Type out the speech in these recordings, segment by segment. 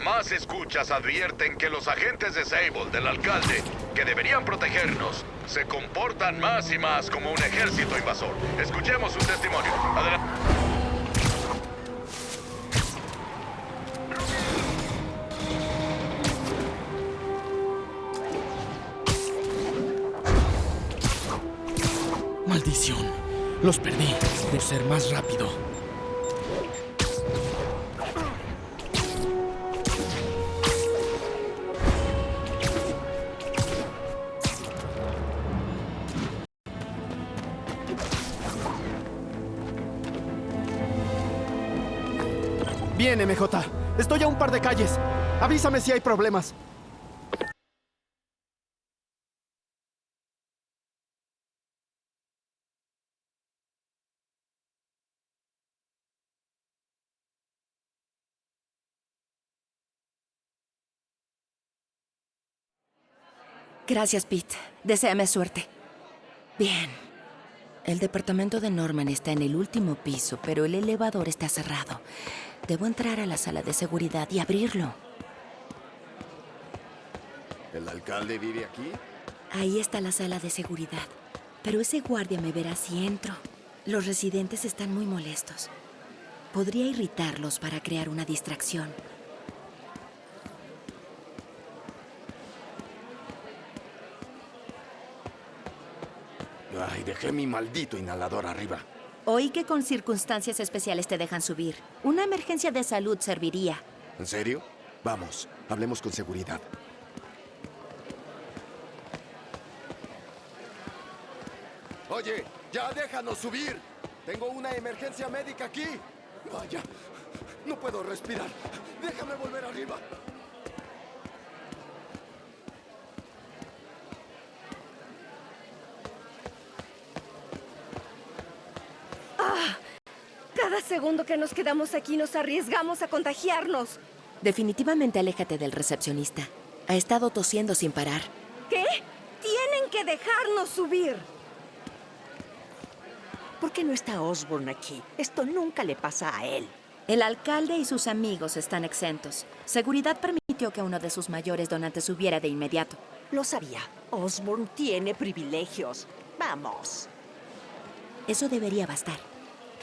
Más escuchas advierten que los agentes de Sable, del alcalde, que deberían protegernos, se comportan más y más como un ejército invasor. Escuchemos un testimonio. Adelante. ¡Maldición! Los perdí. Debo ser más rápido. Bien, MJ. Estoy a un par de calles. Avísame si hay problemas. Gracias, Pete. Deséame suerte. Bien. El departamento de Norman está en el último piso, pero el elevador está cerrado. Debo entrar a la sala de seguridad y abrirlo. ¿El alcalde vive aquí? Ahí está la sala de seguridad. Pero ese guardia me verá si entro. Los residentes están muy molestos. Podría irritarlos para crear una distracción. Ay, dejé mi maldito inhalador arriba. Oí que con circunstancias especiales te dejan subir. Una emergencia de salud serviría. ¿En serio? Vamos, hablemos con seguridad. Oye, ya déjanos subir. Tengo una emergencia médica aquí. Vaya, no puedo respirar. Déjame volver arriba. Cada segundo que nos quedamos aquí nos arriesgamos a contagiarnos. Definitivamente aléjate del recepcionista. Ha estado tosiendo sin parar. ¿Qué? Tienen que dejarnos subir. ¿Por qué no está Osborn aquí? Esto nunca le pasa a él. El alcalde y sus amigos están exentos. Seguridad permitió que uno de sus mayores donantes subiera de inmediato. Lo sabía. Osborn tiene privilegios. Vamos. Eso debería bastar.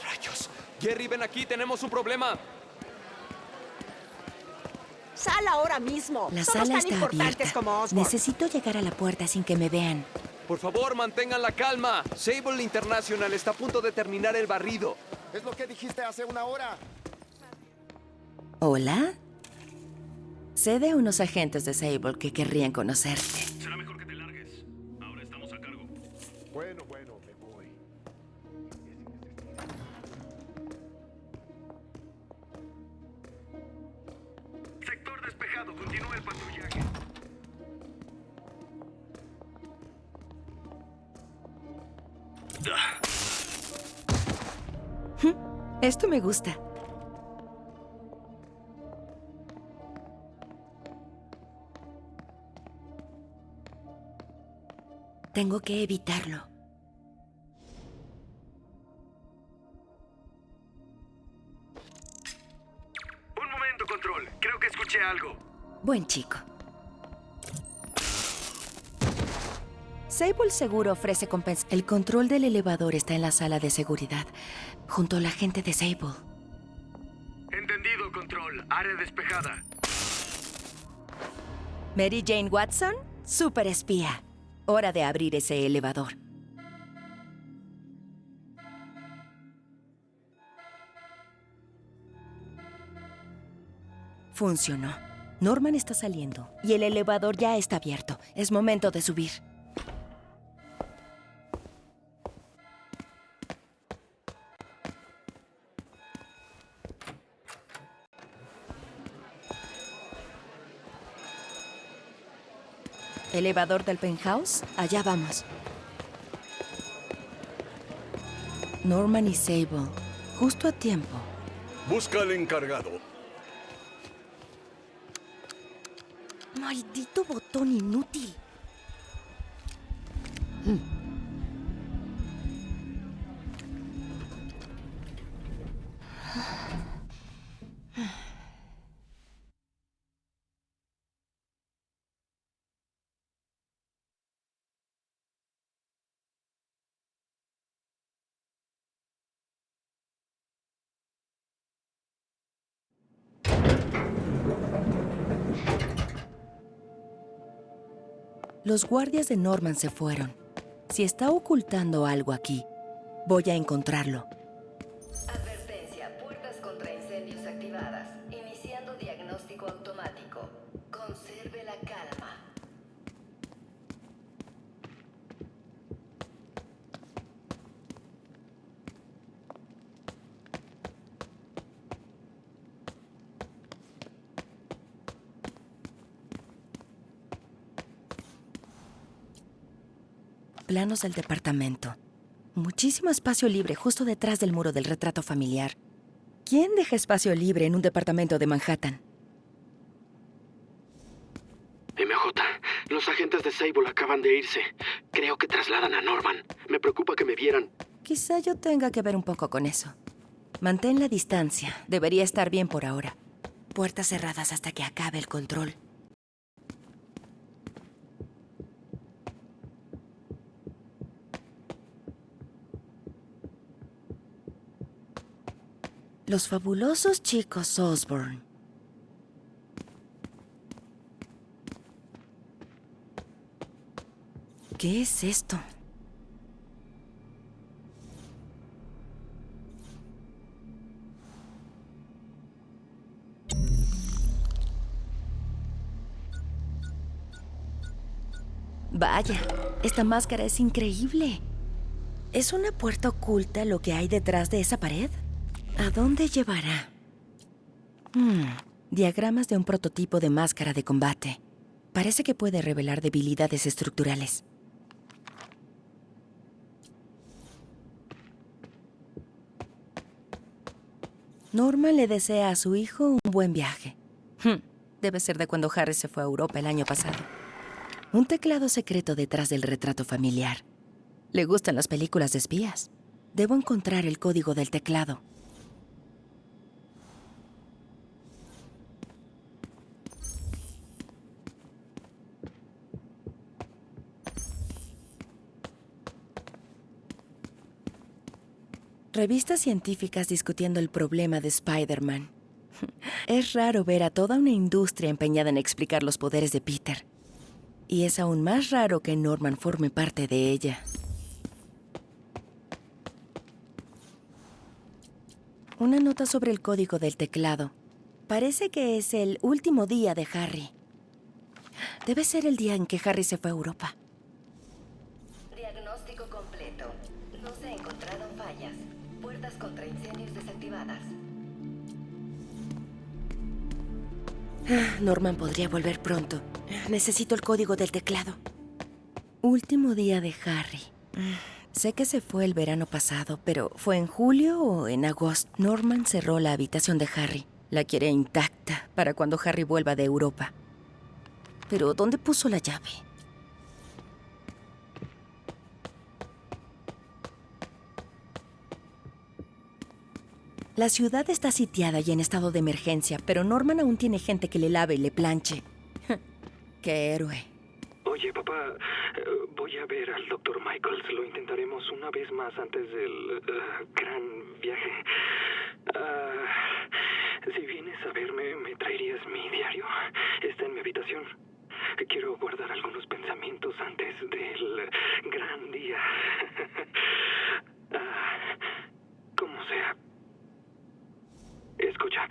¡Rayos! Jerry, ven aquí, tenemos un problema. Sal ahora mismo. La Somos sala tan está importantes abierta. como Osborn. Necesito llegar a la puerta sin que me vean. Por favor, mantengan la calma. Sable International está a punto de terminar el barrido. Es lo que dijiste hace una hora. ¿Hola? Sé de unos agentes de Sable que querrían conocerte. Será mejor que te largues. Ahora estamos a cargo. Bueno, me voy. Sector despejado. Continúa el patrullaje. Esto me gusta. Tengo que evitarlo. Un momento, Control. Creo que escuché algo. Buen chico. Sable Seguro ofrece compensa. El control del elevador está en la sala de seguridad, junto a la gente de Sable. Entendido, Control. Área despejada. Mary Jane Watson, super espía. Hora de abrir ese elevador. Funcionó. Norman está saliendo y el elevador ya está abierto. Es momento de subir. Elevador del penthouse, allá vamos. Norman y Sable, justo a tiempo. Busca al encargado. Maldito botón inútil. Los guardias de Norman se fueron. Si está ocultando algo aquí, voy a encontrarlo. Advertencia, puertas contra incendios activadas. Iniciando diagnóstico automático. Conserve la calma. Planos del departamento. Muchísimo espacio libre justo detrás del muro del retrato familiar. ¿Quién deja espacio libre en un departamento de Manhattan? MJ, los agentes de Sable acaban de irse. Creo que trasladan a Norman. Me preocupa que me vieran. Quizá yo tenga que ver un poco con eso. Mantén la distancia. Debería estar bien por ahora. Puertas cerradas hasta que acabe el control. Los fabulosos chicos Osborn. ¿Qué es esto? Vaya, esta máscara es increíble. ¿Es una puerta oculta lo que hay detrás de esa pared? ¿A dónde llevará? Diagramas de un prototipo de máscara de combate. Parece que puede revelar debilidades estructurales. Norman le desea a su hijo un buen viaje. Debe ser de cuando Harry se fue a Europa el año pasado. Un teclado secreto detrás del retrato familiar. Le gustan las películas de espías. Debo encontrar el código del teclado. Revistas científicas discutiendo el problema de Spider-Man. Es raro ver a toda una industria empeñada en explicar los poderes de Peter. Y es aún más raro que Norman forme parte de ella. Una nota sobre el código del teclado. Parece que es el último día de Harry. Debe ser el día en que Harry se fue a Europa. Diagnóstico completo. No se encontraron fallas. Puertas contra incendios desactivadas. Norman podría volver pronto. Necesito el código del teclado. Último día de Harry. Sé que se fue el verano pasado, pero ¿fue en julio o en agosto? Norman cerró la habitación de Harry. La quiere intacta para cuando Harry vuelva de Europa. Pero ¿dónde puso la llave? La ciudad está sitiada y en estado de emergencia, pero Norman aún tiene gente que le lave y le planche. ¡Qué héroe! Oye, papá, voy a ver al Dr. Michaels. Lo intentaremos una vez más antes del gran viaje. Si vienes a verme, ¿me traerías mi diario? Está en mi habitación. Quiero guardar algunos pensamientos antes del gran día. Como sea. Escucha,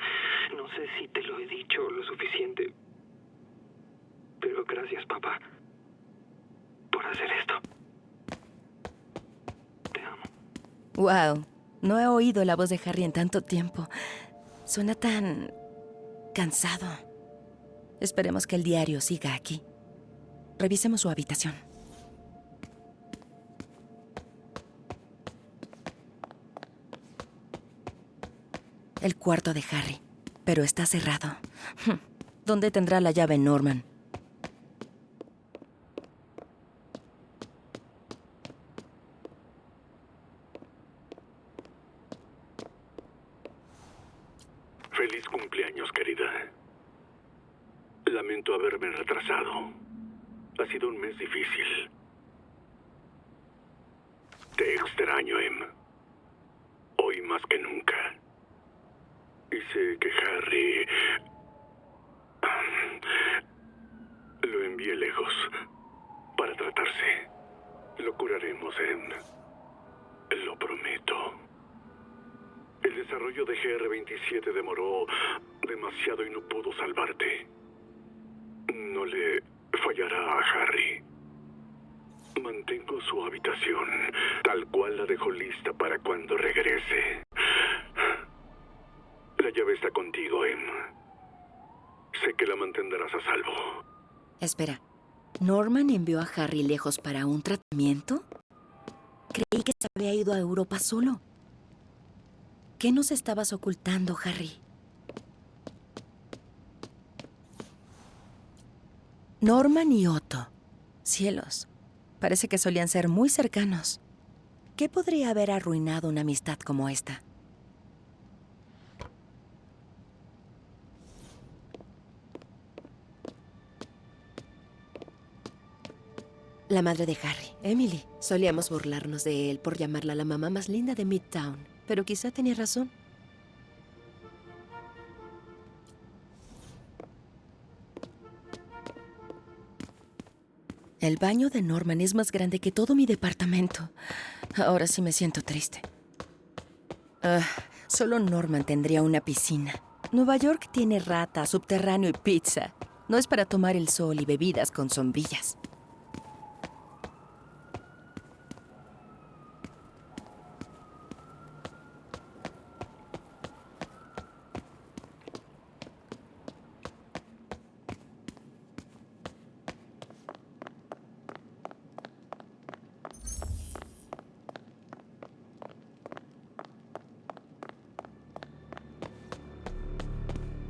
no sé si te lo he dicho lo suficiente, pero gracias, papá, por hacer esto. Te amo. ¡Wow! No he oído la voz de Harry en tanto tiempo. Suena tan cansado. Esperemos que el diario siga aquí. Revisemos su habitación. El cuarto de Harry, pero está cerrado. ¿Dónde tendrá la llave Norman? Feliz cumpleaños, querida. Lamento haberme retrasado. Ha sido un mes difícil. Te extraño, Em. Hoy más que nunca. Y sé que Harry... lo envié lejos. para tratarse. Lo curaremos, Em. Lo prometo. El desarrollo de GR-27 demoró demasiado y no pudo salvarte. No le fallará a Harry. Mantengo su habitación, tal cual la dejó lista para cuando regrese. La llave está contigo, Em. Sé que la mantendrás a salvo. Espera, ¿Norman envió a Harry lejos para un tratamiento? Creí que se había ido a Europa solo. ¿Qué nos estabas ocultando, Harry? Norman y Otto. Cielos. Parece que solían ser muy cercanos. ¿Qué podría haber arruinado una amistad como esta? La madre de Harry, Emily. Solíamos burlarnos de él por llamarla la mamá más linda de Midtown, pero quizá tenía razón. El baño de Norman es más grande que todo mi departamento. Ahora sí me siento triste. Solo Norman tendría una piscina. Nueva York tiene rata, subterráneo y pizza. No es para tomar el sol y bebidas con sombrillas.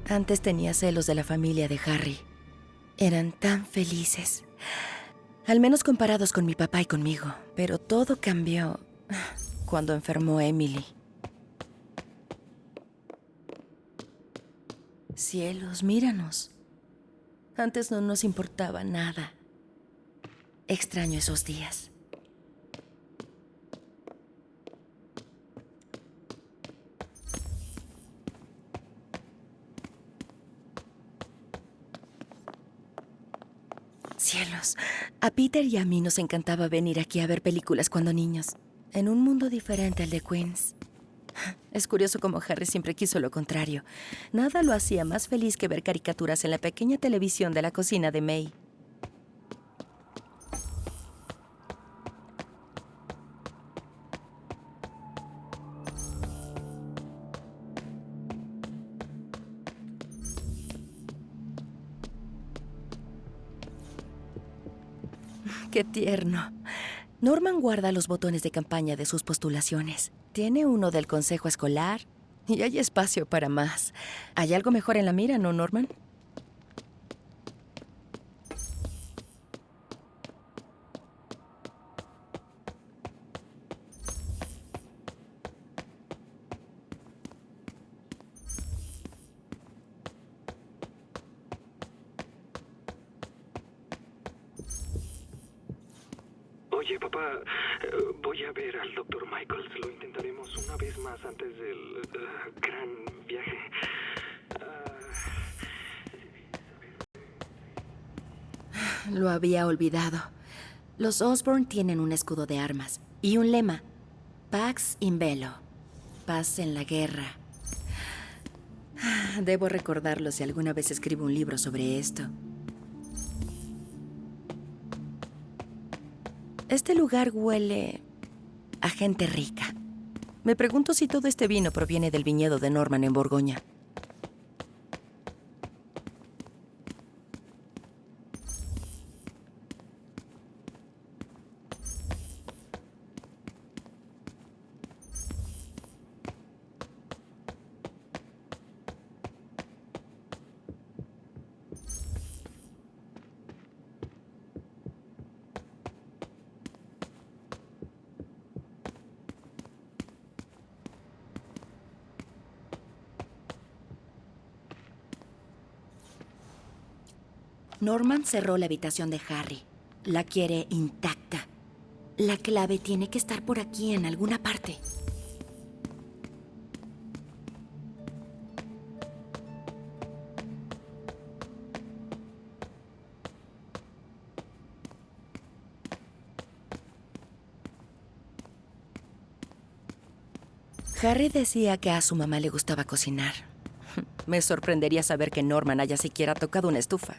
Antes tenía celos de la familia de Harry. Eran tan felices. Al menos comparados con mi papá y conmigo. Pero todo cambió cuando enfermó Emily. Cielos, míranos. Antes no nos importaba nada. Extraño esos días. Cielos, a Peter y a mí nos encantaba venir aquí a ver películas cuando niños, en un mundo diferente al de Queens. Es curioso cómo Harry siempre quiso lo contrario. Nada lo hacía más feliz que ver caricaturas en la pequeña televisión de la cocina de May. ¡Qué tierno! Norman guarda los botones de campaña de sus postulaciones. Tiene uno del consejo escolar y hay espacio para más. ¿Hay algo mejor en la mira, no, Norman? Oye, papá, voy a ver al Dr. Michaels. Lo intentaremos una vez más antes del gran viaje. Lo había olvidado. Los Osborn tienen un escudo de armas y un lema. Pax in bello. Paz en la guerra. Debo recordarlo si alguna vez escribo un libro sobre esto. Este lugar huele a gente rica. Me pregunto si todo este vino proviene del viñedo de Norman en Borgoña. Norman cerró la habitación de Harry. La quiere intacta. La clave tiene que estar por aquí en alguna parte. Harry decía que a su mamá le gustaba cocinar. Me sorprendería saber que Norman haya siquiera tocado una estufa.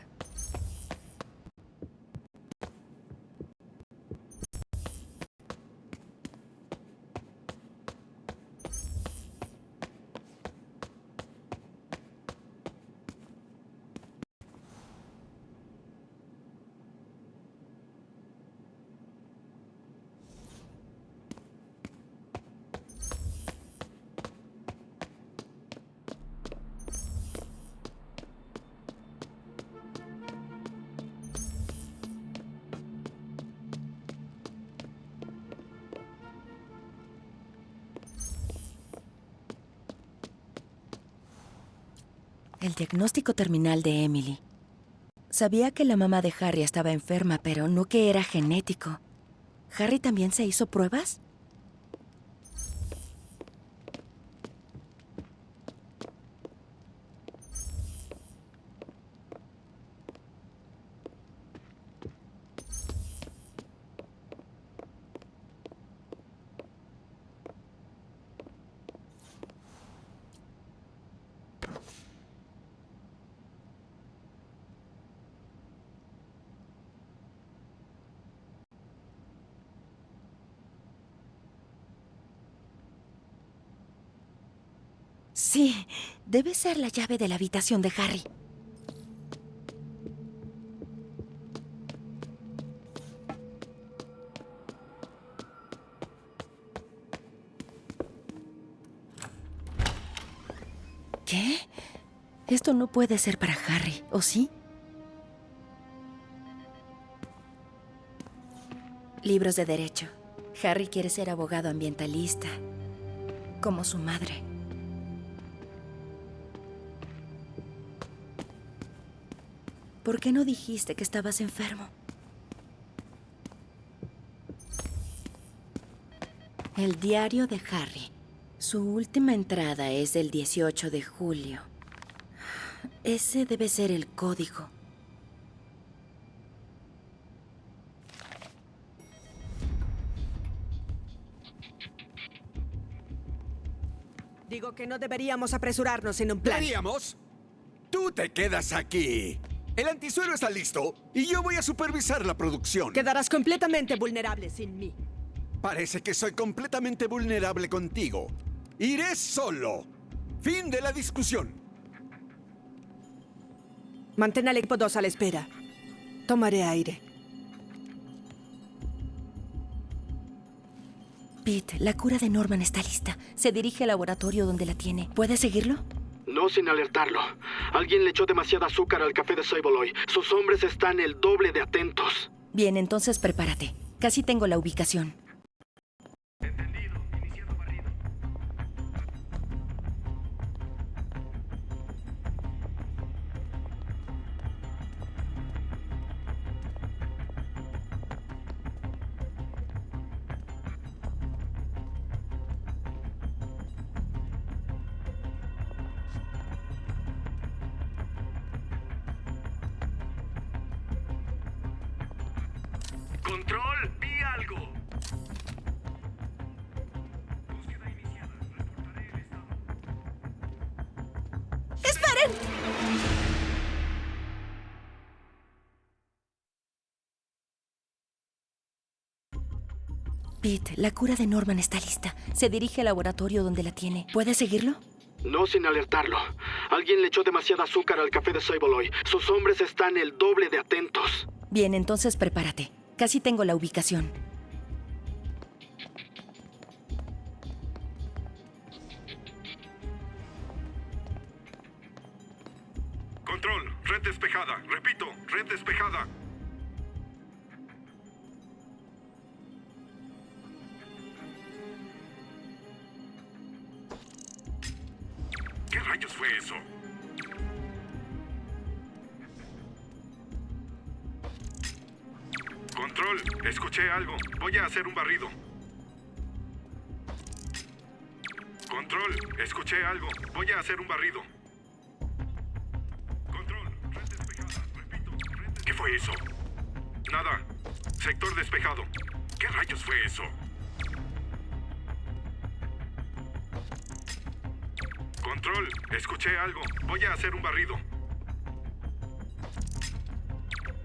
El diagnóstico terminal de Emily. Sabía que la mamá de Harry estaba enferma, pero no que era genético. ¿Harry también se hizo pruebas? Sí, debe ser la llave de la habitación de Harry. ¿Qué? Esto no puede ser para Harry, ¿o sí? Libros de derecho. Harry quiere ser abogado ambientalista, como su madre. ¿Por qué no dijiste que estabas enfermo? El diario de Harry. Su última entrada es del 18 de julio. Ese debe ser el código. Digo que no deberíamos apresurarnos en un plan. ¿Deberíamos? Tú te quedas aquí. El antisuero está listo y yo voy a supervisar la producción. Quedarás completamente vulnerable sin mí. Parece que soy completamente vulnerable contigo. Iré solo. Fin de la discusión. Mantén al equipo 2 a la espera. Tomaré aire. Pete, la cura de Norman está lista. Se dirige al laboratorio donde la tiene. ¿Puedes seguirlo? No sin alertarlo. Alguien le echó demasiada azúcar al café de Sable hoy. Sus hombres están el doble de atentos. Bien, entonces prepárate. Casi tengo la ubicación. Entendido. Iniciando barrido. Control, vi algo. Búsqueda iniciada. Reportaré el estado. ¡Esperen! Pete, la cura de Norman está lista. Se dirige al laboratorio donde la tiene. ¿Puedes seguirlo? No sin alertarlo. Alguien le echó demasiada azúcar al café de Sable hoy. Sus hombres están el doble de atentos. Bien, entonces prepárate. Casi tengo la ubicación. Control, red despejada. Repito, red despejada. ¿Qué rayos fue eso? Control, escuché algo. Voy a hacer un barrido. Control, escuché algo. Voy a hacer un barrido. Control, red despejada. Repito, red despejada. ¿Qué fue eso? Nada. Sector despejado. ¿Qué rayos fue eso? Control, escuché algo. Voy a hacer un barrido.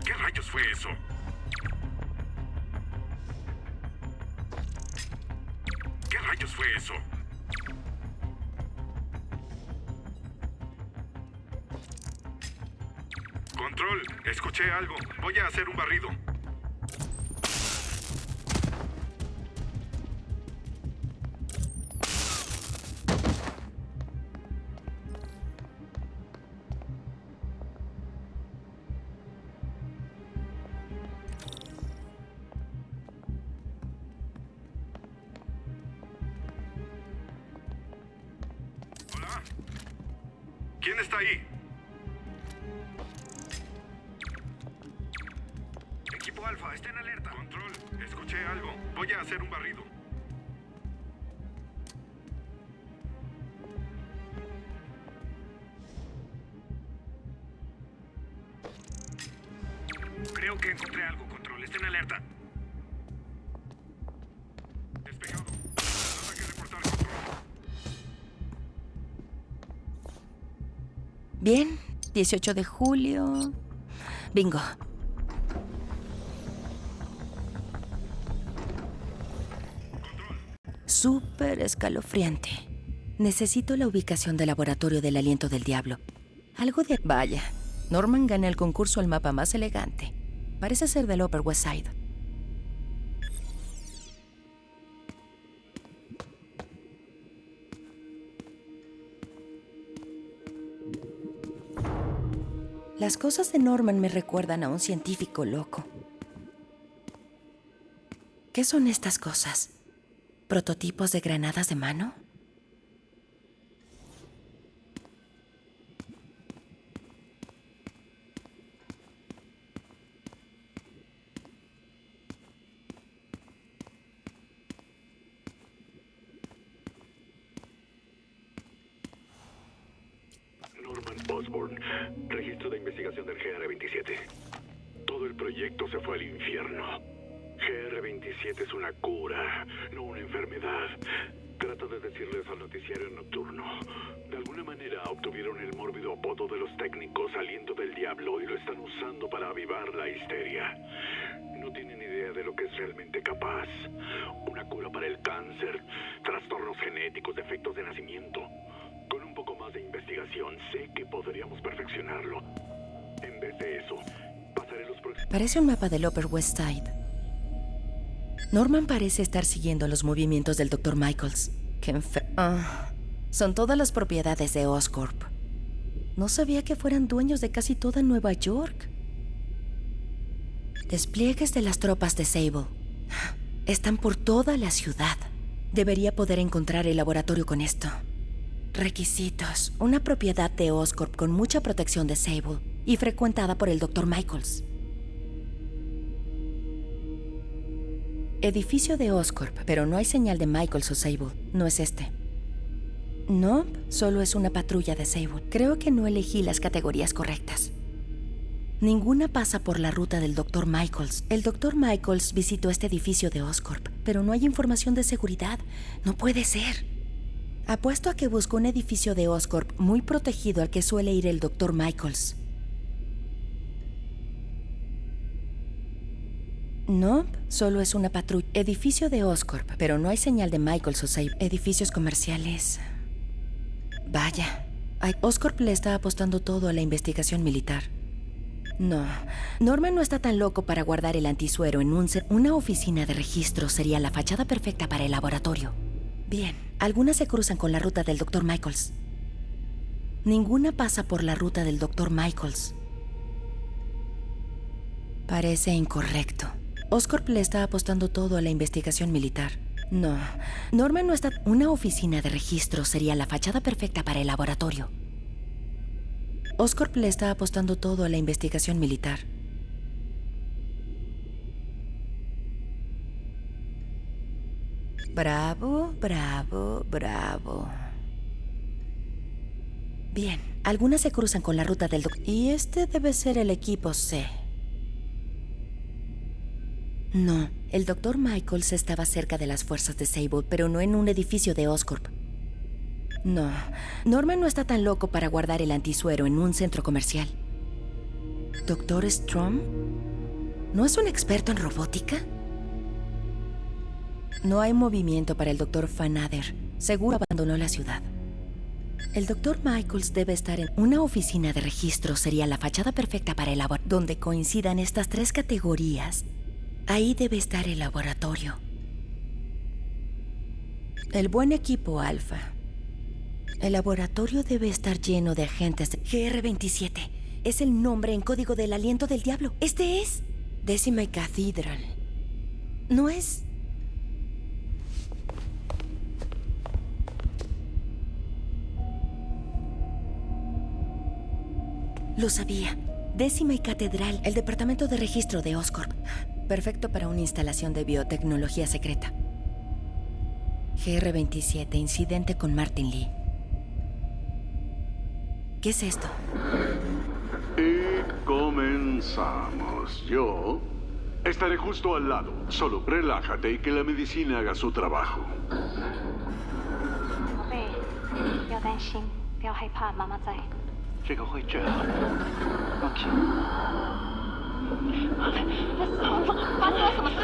¿Qué rayos fue eso? ¿Qué rayos fue eso? Control, escuché algo. Voy a hacer un barrido. Hola. ¿Quién está ahí? Equipo Alfa, está en alerta. Control, escuché algo. Voy a hacer un barrido. Creo que encontré algo, Control. Está en alerta. Despejado. Nada que reportar, Control. Bien, 18 de julio. Bingo. Súper escalofriante. Necesito la ubicación del laboratorio del aliento del diablo. Algo de... Vaya, Norman gana el concurso al mapa más elegante. Parece ser del Upper West Side. Las cosas de Norman me recuerdan a un científico loco. ¿Qué son estas cosas? ¿Prototipos de granadas de mano? Norman Osborn, registro de investigación del GR-27. Todo el proyecto se fue al infierno. GR-27 es una cura, no una enfermedad. Trato de decirles al noticiario nocturno. De alguna manera obtuvieron el mórbido apodo de los técnicos aliento del diablo y lo están usando para avivar la histeria. No tienen idea de lo que es realmente capaz. Una cura para el cáncer, trastornos genéticos, defectos de nacimiento. Con un poco más de investigación, sé que podríamos perfeccionarlo. En vez de eso, pasaré los próximos... Parece un mapa del Upper West Side. Norman parece estar siguiendo los movimientos del Dr. Michaels. ¡Qué son todas las propiedades de Oscorp. No sabía que fueran dueños de casi toda Nueva York. Despliegues de las tropas de Sable. Están por toda la ciudad. Debería poder encontrar el laboratorio con esto. Requisitos. Una propiedad de Oscorp con mucha protección de Sable y frecuentada por el Dr. Michaels. Edificio de Oscorp, pero no hay señal de Michaels o Sable. No es este. No, solo es una patrulla de Sable. Creo que no elegí las categorías correctas. Ninguna pasa por la ruta del Dr. Michaels. El Dr. Michaels visitó este edificio de Oscorp, pero no hay información de seguridad. No puede ser. Apuesto a que buscó un edificio de Oscorp muy protegido al que suele ir el Dr. Michaels. No, solo es una patrulla. Edificio de Oscorp, pero no hay señal de Michaels o Sable. Edificios comerciales. Vaya. Oscorp le está apostando todo a la investigación militar. No, Norman no está tan loco para guardar el antisuero en una oficina de registro. Sería la fachada perfecta para el laboratorio. Bien, algunas se cruzan con la ruta del Dr. Michaels. Ninguna pasa por la ruta del Dr. Michaels. Parece incorrecto. Oscorp le está apostando todo a la investigación militar. No, Norman no está... Una oficina de registro sería la fachada perfecta para el laboratorio. Oscorp le está apostando todo a la investigación militar. Bravo, bravo, bravo. Bien, algunas se cruzan con la ruta del doctor. Y este debe ser el equipo C. No, el Dr. Michaels estaba cerca de las fuerzas de Sable, pero no en un edificio de Oscorp. No, Norman no está tan loco para guardar el antisuero en un centro comercial. ¿Doctor Strom? ¿No es un experto en robótica? No hay movimiento para el Dr. Fanader. Seguro abandonó la ciudad. El Dr. Michaels debe estar en una oficina de registro. Sería la fachada perfecta para el laboratorio. Donde coincidan estas 3 categorías, ahí debe estar el laboratorio. El buen equipo Alpha. El laboratorio debe estar lleno de agentes. GR27 es el nombre en código del aliento del diablo. Este es Decima Cathedral. ¿No es? Lo sabía. Décima y Catedral, el departamento de registro de Oscorp. Perfecto para una instalación de biotecnología secreta. GR27, incidente con Martin Lee. ¿Qué es esto? Y comenzamos. Yo estaré justo al lado. Solo relájate y que la medicina haga su trabajo. 不要担心，不要害怕，妈妈在。这个会治好的，放心。发生了什么事？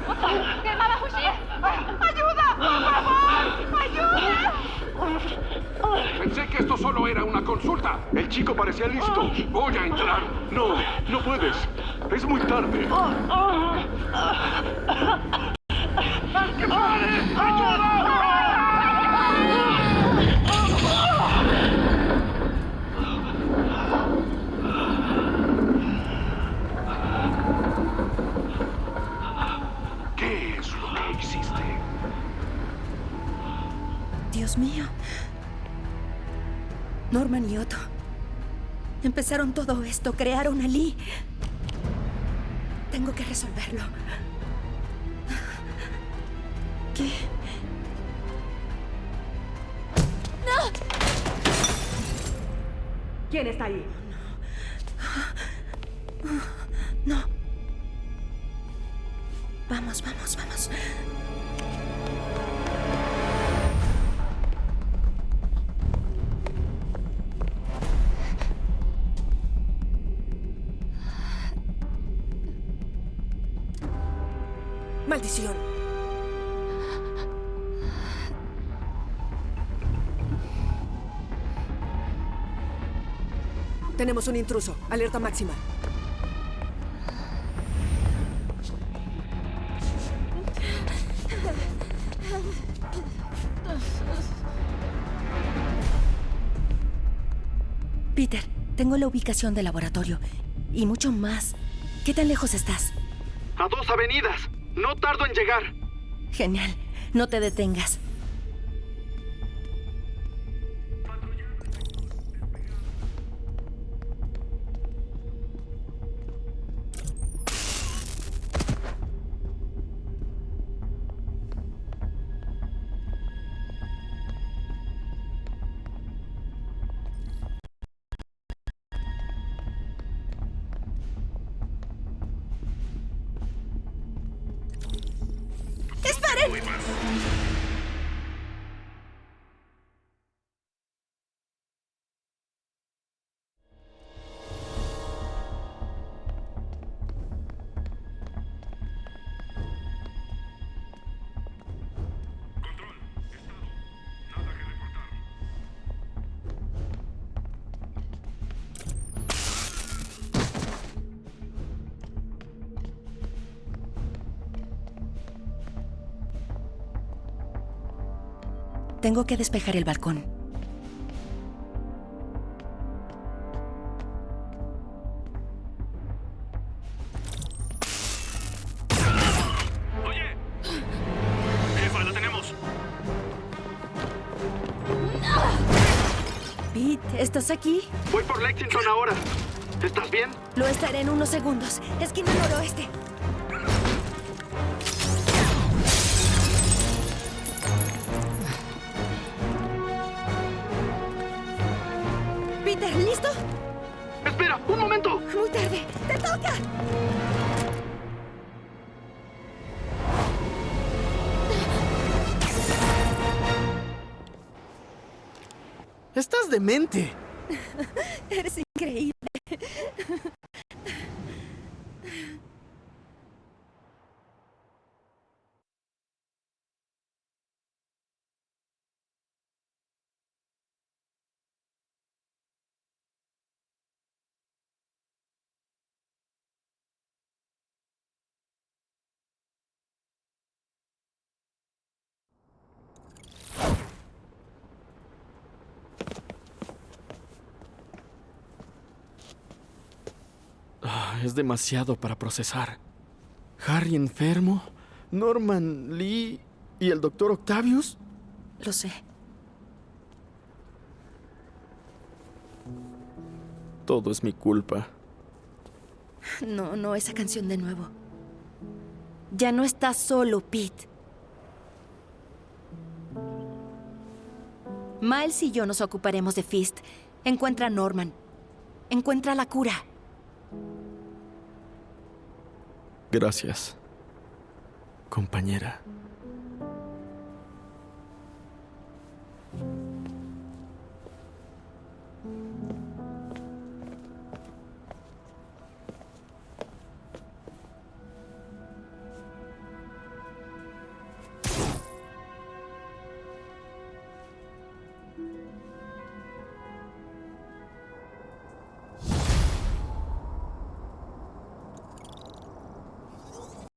我走，给妈妈呼吸。ayuda， por favor， ayuda。 Pensé que esto solo era una consulta. El chico parecía listo. Voy a entrar. No, no puedes. Es muy tarde. ¡Que pare! ¡Ayuda! ¿Qué es lo que hiciste? Dios mío. Norman y Otto empezaron todo esto, crearon a Lee. Tengo que resolverlo. ¿Qué? ¡No! ¿Quién está ahí? No. Vamos, vamos, vamos. ¡Maldición! Tenemos un intruso. Alerta máxima. Peter, tengo la ubicación del laboratorio y mucho más. ¿Qué tan lejos estás? A 2 avenidas. No tardo en llegar. Genial. No te detengas. ¡Esperen! Tengo que despejar el balcón. Oye. Jefa, la tenemos. Pete, ¿estás aquí? Voy por Lexington ahora. ¿Estás bien? Lo estaré en unos segundos. Esquina noroeste. Peter, ¿listo? ¡Espera! ¡Un momento! Muy tarde. ¡Te toca! Estás demente. Eres increíble. Es demasiado para procesar. Harry enfermo, Norman Lee y el Dr. Octavius. Lo sé. Todo es mi culpa. No, esa canción de nuevo. Ya no estás solo, Pete. Miles y yo nos ocuparemos de Fist. Encuentra a Norman. Encuentra la cura. Gracias, compañera.